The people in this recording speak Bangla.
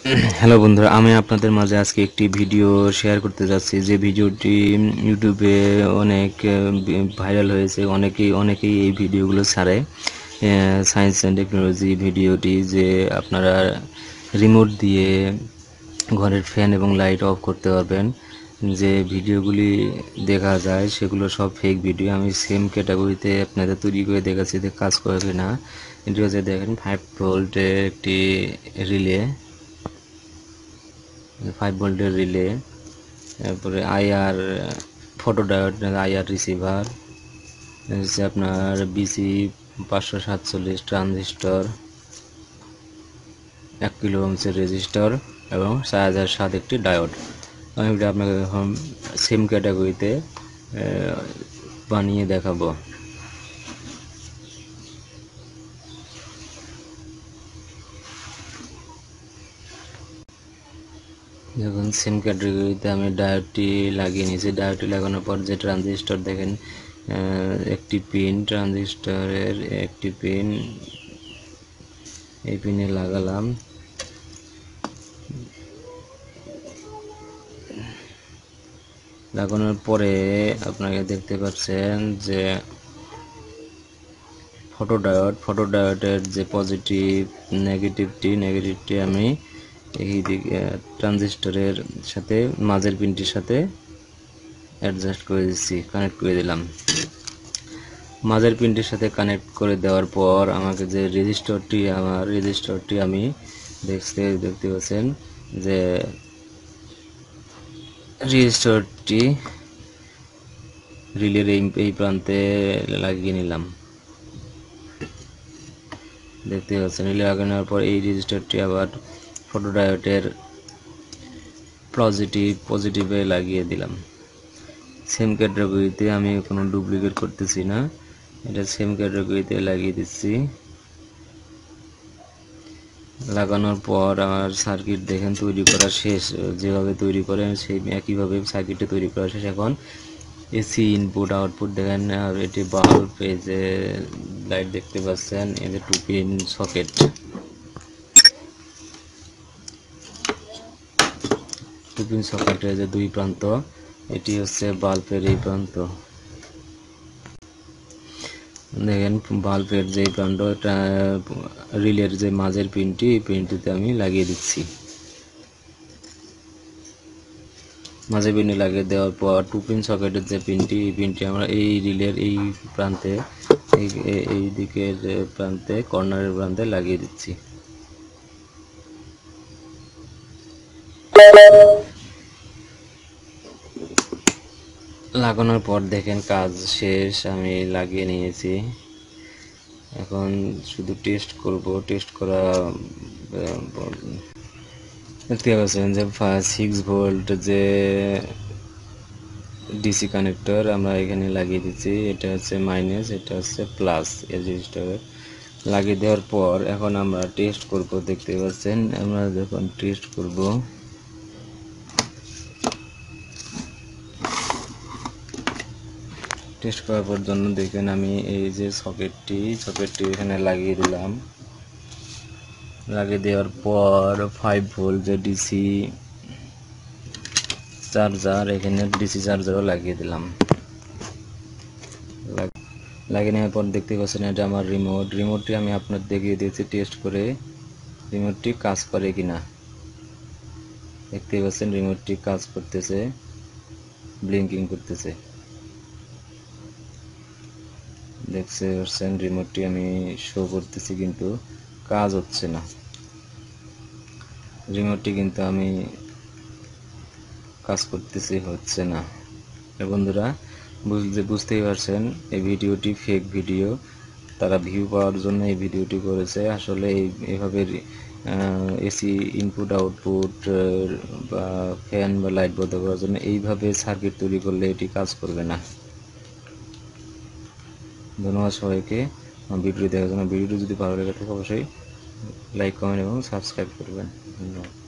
হ্যালো বন্ধুরা, আমি আপনাদের মাঝে আজকে একটি ভিডিও শেয়ার করতে যাচ্ছি যে ভিডিওটি ইউটিউবে অনেক ভাইরাল হয়েছে। অনেকেই এই ভিডিওগুলো ছাড়ে। সায়েন্স অ্যান্ড টেকনোলজি ভিডিওটি যে আপনারা রিমোট দিয়ে ঘরের ফ্যান এবং লাইট অফ করতে পারবেন। যে ভিডিওগুলি দেখা যায় সেগুলো সব ফেক ভিডিও। আমি সেম ক্যাটাগরিতে আপনাদের তৈরি করে দেখাচ্ছি যে কাজ করে কিনা। এটি হচ্ছে দেখেন 5 ভোল্টের একটি রিলে, 5 ভোল্টের রিলে, তারপরে IR photo diode, IR receiver, হচ্ছে আপনার BC547 ট্রানজিস্টর, 1 কিলো ওহমের রেজিস্টর এবং 4007 একটি ডায়োড। আমি এটা আপনাকে এখন সেম ক্যাটাগরিতে বানিয়ে দেখাবো। যখন সেম ক্যাটাগরিতে আমি ডায়োডটি লাগিয়ে নিয়েছি, ডায়োডটি লাগানোর পর যে ট্রানজিস্টর দেখেন, একটি পিন, ট্রানজিস্টরের একটি পিন এই পিনে লাগালাম। লাগানোর পরে আপনাকে দেখতে পাচ্ছেন যে ফটো ডায়োডের যে নেগেটিভটি আমি এই দিকে ট্রানজিস্টরের সাথে মাঝের পিনটির সাথে অ্যাডজাস্ট করে দিচ্ছি, কানেক্ট করে দিলাম। মাঝের পিনটির সাথে কানেক্ট করে দেওয়ার পর আমাকে যে রেজিস্টরটি আমি দেখতে পাচ্ছেন যে রেজিস্টরটি রিলের এই প্রান্তে লাগিয়ে নিলাম। দেখতে পাচ্ছেন রিলে লাগানোর পর এই রেজিস্টরটি আবার ফটোডায়োডের পজিটিভে লাগিয়ে দিলাম। সেম ক্যাটাগরিতে আমি কোনো ডুপ্লিকেট করতেছি না, এটা সেম ক্যাটাগরিতে লাগিয়ে দিচ্ছি। লাগানোর পর আমার সার্কিট দেখেন তৈরি করা শেষ। যেভাবে তৈরি করে সেই একইভাবে সার্কিটটা তৈরি করা শেষ। এখন এসি ইনপুট আউটপুট দেখেন, আর এটি বাল্ব, এই যে লাইট দেখতে পাচ্ছেন, এই যে 2 পিন সকেট, 2 পিন সকেটের যে 2 প্রান্ত, এটি হচ্ছে বাল্বের এই প্রান্ত। দেখেন বাল্বের যে প্রান্ত, রিলের যে মাঝের পিনটি, এই পিনটিতে আমি লাগিয়ে দিচ্ছি। মাঝে পিনে লাগিয়ে দেওয়ার পর 2 পিন সকেটের যে পিনটি, এই পিনটি আমরা এই রিলের এই প্রান্তে, এই দিকের প্রান্তে, কর্নারের প্রান্তে লাগিয়ে দিচ্ছি। লাগানোর পর দেখেন কাজ শেষ, আমি লাগিয়ে নিয়েছি। এখন শুধু টেস্ট করব। টেস্ট করা দেখতে পাচ্ছেন যে 6 ভোল্ট যে ডিসি কানেক্টর আমরা এখানে লাগিয়ে দিচ্ছি। এটা হচ্ছে মাইনাস, এটা হচ্ছে প্লাস। এই রেজিস্টারে লাগিয়ে দেওয়ার পর এখন আমরা টেস্ট করব। দেখতে পাচ্ছেন আমরা যখন টেস্ট করব, টেস্ট করার পর জন্য দেখেন আমি এই যে সকেটটি এখানে লাগিয়ে দিলাম। লাগিয়ে দেওয়ার পর 5 ভোল্ট যে ডিসি চার্জার, এখানে ডিসি চার্জারও লাগিয়ে দিলাম। লাগিয়ে নেওয়ার পর দেখতে পাচ্ছেন এটা আমার রিমোটটি আমি আপনার দেখিয়ে দিয়েছি টেস্ট করে রিমোটটি কাজ করে কিনা। দেখতে পাচ্ছেন রিমোটটি কাজ করতেছে, ব্লিঙ্কিং করতেছে। দেখতে পাচ্ছেন রিমোটটি আমি শো করতেছি কিন্তু কাজ হচ্ছে না। রিমোটটি কিন্তু আমি কাজ করতেছি, হচ্ছে না। বন্ধুরা বুঝতেই পারছেন এই ভিডিওটি ফেক ভিডিও। তারা ভিউ পাওয়ার জন্য এই ভিডিওটি করেছে। আসলে এইভাবে এসি ইনপুট আউটপুট বা ফ্যান বা লাইট বন্ধ করার জন্য এইভাবে সার্কিট তৈরি করলে এটি কাজ করবে না। ধন্যবাদ সবাইকে ভিডিওটি দেখার জন্য। ভিডিওটি যদি ভালো লেগে থাকে অবশ্যই লাইক, কমেন্ট এবং সাবস্ক্রাইব করবেন। ধন্যবাদ।